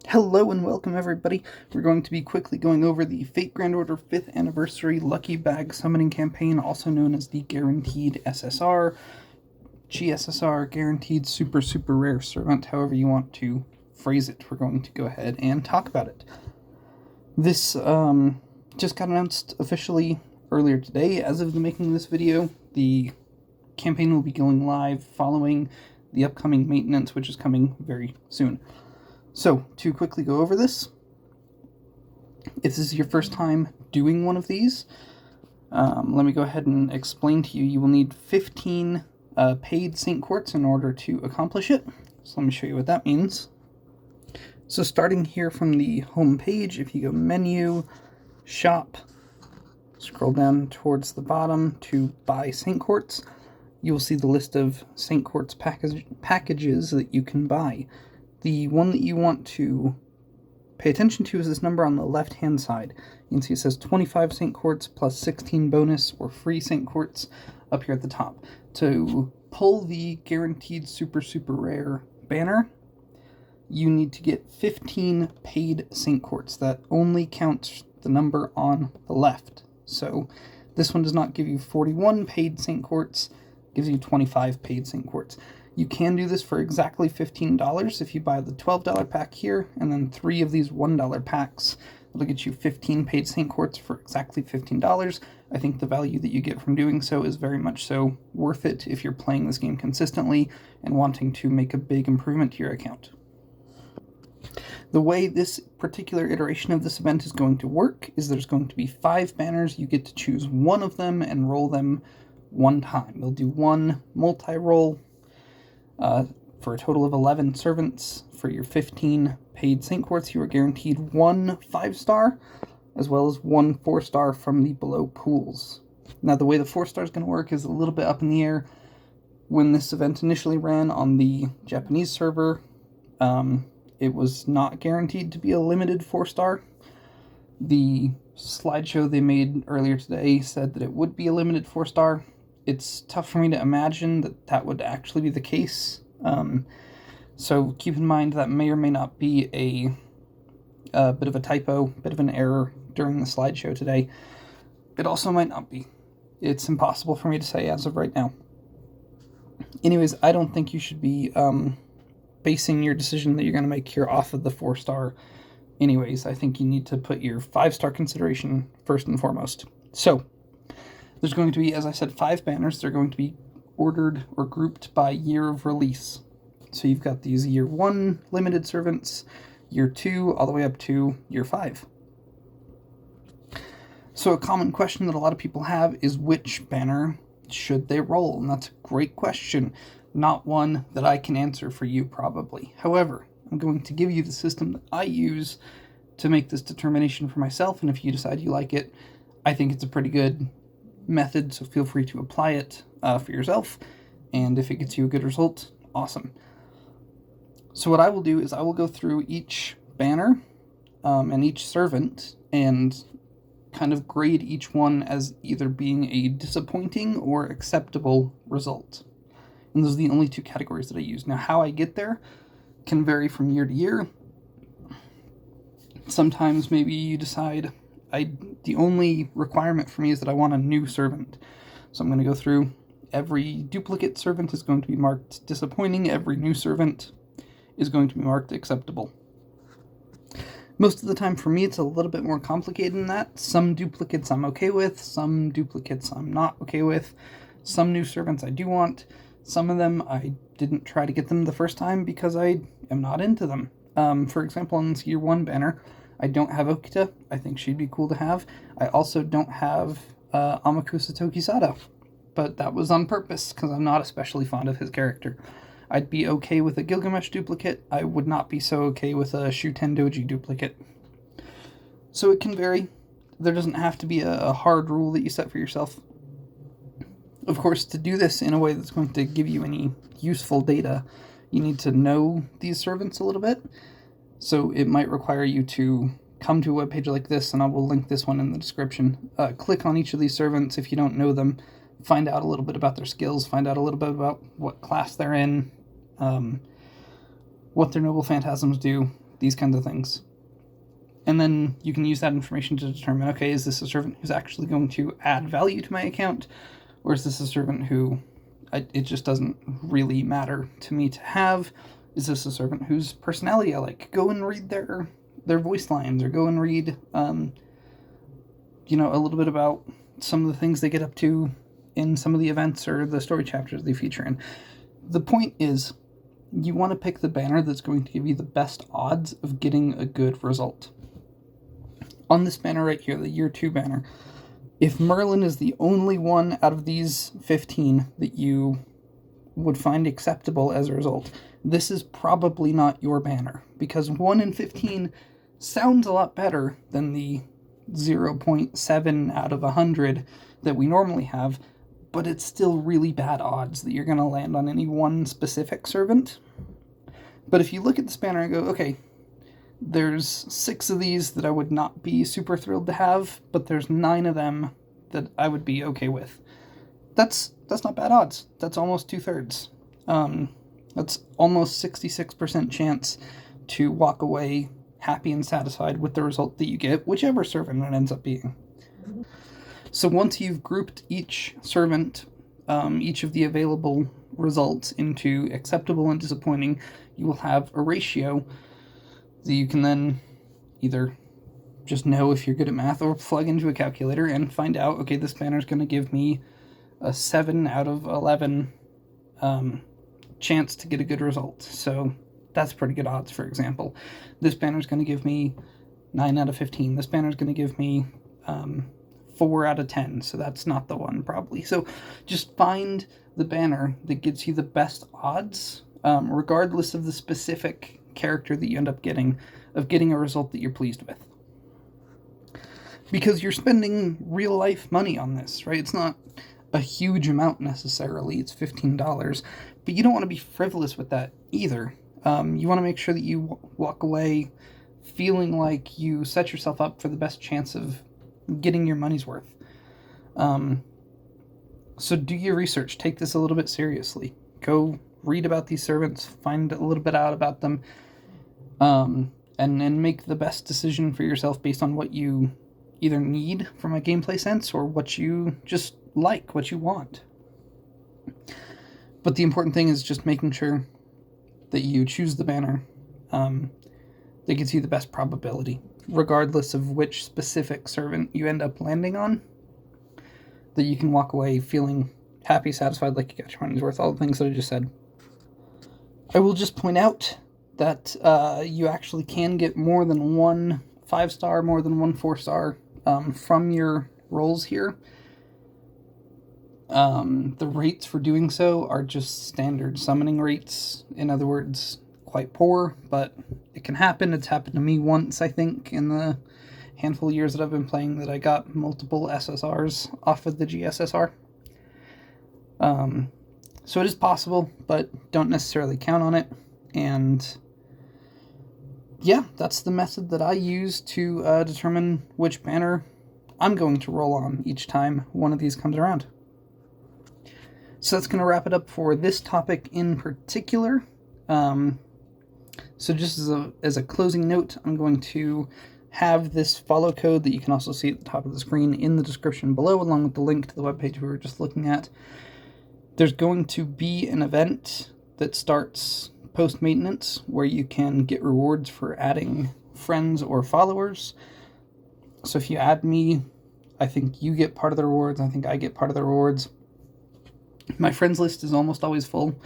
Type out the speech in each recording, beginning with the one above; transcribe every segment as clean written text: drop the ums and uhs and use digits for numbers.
Hello and welcome everybody. We're going to be quickly going over the Fate Grand Order 5th Anniversary Lucky Bag Summoning Campaign, also known as the Guaranteed SSR, GSSR, Guaranteed Super Rare Servant, however you want to phrase it. We're going to go ahead and talk about it. This just got announced officially earlier today. As of the making of this video, the campaign will be going live following the upcoming maintenance, which is coming very soon. So, to quickly go over this, if this is your first time doing one of these, let me go ahead and explain to you. You will need 15 paid Saint Quartz in order to accomplish it. So let me show you what that means. So starting here from the home page, if you go Menu, Shop, scroll down towards the bottom to Buy Saint Quartz, you will see the list of Saint Quartz packages that you can buy. The one that you want to pay attention to is this number on the left-hand side. You can see it says 25 Saint Quartz plus 16 bonus or free Saint Quartz up here at the top. To pull the Guaranteed Super Rare banner, you need to get 15 paid Saint Quartz. That only counts the number on the left. So this one does not give you 41 paid Saint Quartz, it gives you 25 paid Saint Quartz. You can do this for exactly $15 if you buy the $12 pack here, and then 3 of these $1 packs. It'll get you 15 paid Saint Quartz for exactly $15. I think the value that you get from doing so is very much so worth it if you're playing this game consistently and wanting to make a big improvement to your account. The way this particular iteration of this event is going to work is there's going to be 5 banners. You get to choose one of them and roll them one time. You'll do one multi-roll for a total of 11 servants. For your 15 paid Saint Quartz, you are guaranteed 1 5-star, as well as 1 4-star from the below pools. Now, the way the 4-star is going to work is a little bit up in the air. When this event initially ran on the Japanese server, it was not guaranteed to be a limited 4-star. The slideshow they made earlier today said that it would be a limited 4-star. It's tough for me to imagine that that would actually be the case. So keep in mind that may or may not be a bit of a typo, bit of an error during the slideshow today. It also might not be. It's impossible for me to say as of right now. Anyways, I don't think you should be basing your decision that you're going to make here off of the 4-star. Anyways, I think you need to put your 5-star consideration first and foremost. So, there's going to be, as I said, 5 banners. They're going to be ordered or grouped by year of release. So you've got these year 1 limited servants, year 2, all the way up to year 5. So a common question that a lot of people have is which banner should they roll? And that's a great question. Not one that I can answer for you, probably. However, I'm going to give you the system that I use to make this determination for myself, and if you decide you like it, I think it's a pretty good method, so feel free to apply it for yourself, and if it gets you a good result, awesome. So what I will do is I will go through each banner and each servant and kind of grade each one as either being a disappointing or acceptable result. And those are the only 2 categories that I use. Now, how I get there can vary from year to year. Sometimes maybe you decide the only requirement for me is that I want a new servant. So I'm going to go through every duplicate servant is going to be marked disappointing. Every new servant is going to be marked acceptable. Most of the time for me, it's a little bit more complicated than that. Some duplicates I'm okay with. Some duplicates I'm not okay with. Some new servants I do want. Some of them I didn't try to get them the first time because I am not into them. For example, in this year 1 banner, I don't have Okita. I think she'd be cool to have. I also don't have Amakusa Tokisada, but that was on purpose because I'm not especially fond of his character. I'd be okay with a Gilgamesh duplicate. I would not be so okay with a Shuten Doji duplicate. So it can vary. There doesn't have to be a hard rule that you set for yourself. Of course, to do this in a way that's going to give you any useful data, you need to know these servants a little bit. So it might require you to come to a webpage like this, and I will link this one in the description. Click on each of these servants if you don't know them, find out a little bit about their skills, find out a little bit about what class they're in, what their noble phantasms do, these kinds of things. And then you can use that information to determine, okay, is this a servant who's actually going to add value to my account? Or is this a servant who it just doesn't really matter to me to have? Is this a servant whose personality I like? Go and read their voice lines, or go and read, a little bit about some of the things they get up to in some of the events or the story chapters they feature in. The point is, you want to pick the banner that's going to give you the best odds of getting a good result. On this banner right here, the Year 2 banner, if Merlin is the only one out of these 15 that you would find acceptable as a result, this is probably not your banner, because 1 in 15 sounds a lot better than the 0.7 out of 100 that we normally have, but it's still really bad odds that you're going to land on any one specific servant. But if you look at this banner and go, okay, there's 6 of these that I would not be super thrilled to have, but there's 9 of them that I would be okay with. That's not bad odds. That's almost 2/3. That's almost 66% chance to walk away happy and satisfied with the result that you get, whichever servant it ends up being. So once you've grouped each servant, each of the available results into acceptable and disappointing, you will have a ratio that you can then either just know if you're good at math or plug into a calculator and find out, okay, this banner is going to give me a 7 out of 11 chance to get a good result. So that's pretty good odds, for example. This banner is going to give me 9 out of 15. This banner is going to give me 4 out of 10. So that's not the one, probably. So just find the banner that gets you the best odds, regardless of the specific character that you end up getting, of getting a result that you're pleased with. Because you're spending real life money on this, right? It's not a huge amount necessarily. It's $15, but you don't want to be frivolous with that either. You want to make sure that you walk away feeling like you set yourself up for the best chance of getting your money's worth. So do your research. Take this a little bit seriously. Go read about these servants, find a little bit out about them, and make the best decision for yourself based on what you either need from a gameplay sense or what you just like, what you want. But the important thing is just making sure that you choose the banner that gives you the best probability, regardless of which specific servant you end up landing on, that you can walk away feeling happy, satisfied, like you got your money's worth, all the things that I just said. I will just point out that you actually can get more than 1 5-star, more than 1 4-star from your rolls here. The rates for doing so are just standard summoning rates. In other words, quite poor, but it can happen. It's happened to me once, I think, in the handful of years that I've been playing, that I got multiple SSRs off of the GSSR. So it is possible, but don't necessarily count on it. And yeah, that's the method that I use to determine which banner I'm going to roll on each time one of these comes around. So that's going to wrap it up for this topic in particular. So just as a closing note, I'm going to have this follow code that you can also see at the top of the screen in the description below, along with the link to the webpage we were just looking at. There's going to be an event that starts post-maintenance where you can get rewards for adding friends or followers. So if you add me, I think you get part of the rewards. I think I get part of the rewards. My friends list is almost always full,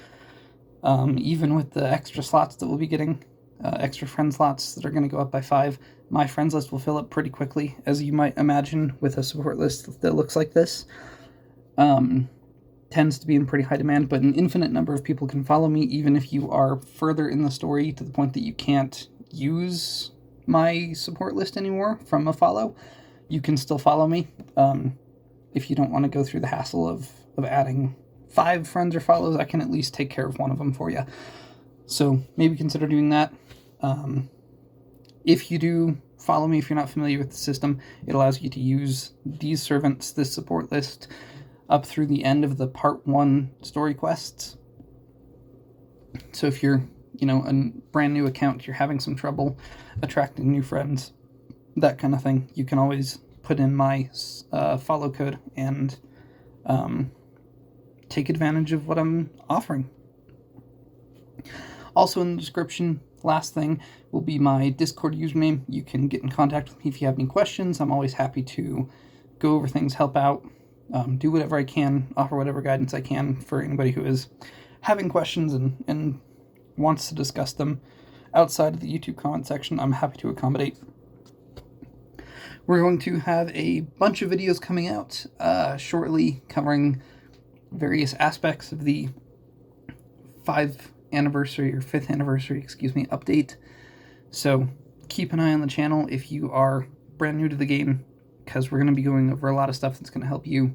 even with the extra slots that we'll be getting, extra friend slots that are going to go up by 5. My friends list will fill up pretty quickly, as you might imagine, with a support list that looks like this. Tends to be in pretty high demand, but an infinite number of people can follow me, even if you are further in the story to the point that you can't use my support list anymore from a follow. You can still follow me if you don't want to go through the hassle of adding 5 friends or follows. I can at least take care of one of them for you. So maybe consider doing that. If you do follow me, if you're not familiar with the system, it allows you to use these servants, this support list, up through the end of the part 1 story quests. So if you're you know, a brand new account, you're having some trouble attracting new friends, that kind of thing, you can always put in my follow code and take advantage of what I'm offering. Also in the description, last thing, will be my Discord username. You can get in contact with me if you have any questions. I'm always happy to go over things, help out, do whatever I can, offer whatever guidance I can for anybody who is having questions and wants to discuss them outside of the YouTube comment section. I'm happy to accommodate. We're going to have a bunch of videos coming out shortly covering various aspects of the 5th anniversary update. So keep an eye on the channel if you are brand new to the game, because we're going to be going over a lot of stuff that's going to help you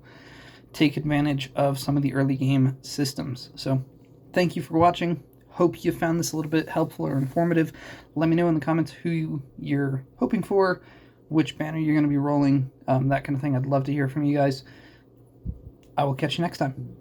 take advantage of some of the early game systems. So thank you for watching. Hope you found this a little bit helpful or informative. Let me know in the comments who you're hoping for, which banner you're going to be rolling, that kind of thing. I'd love to hear from you guys. I will catch you next time.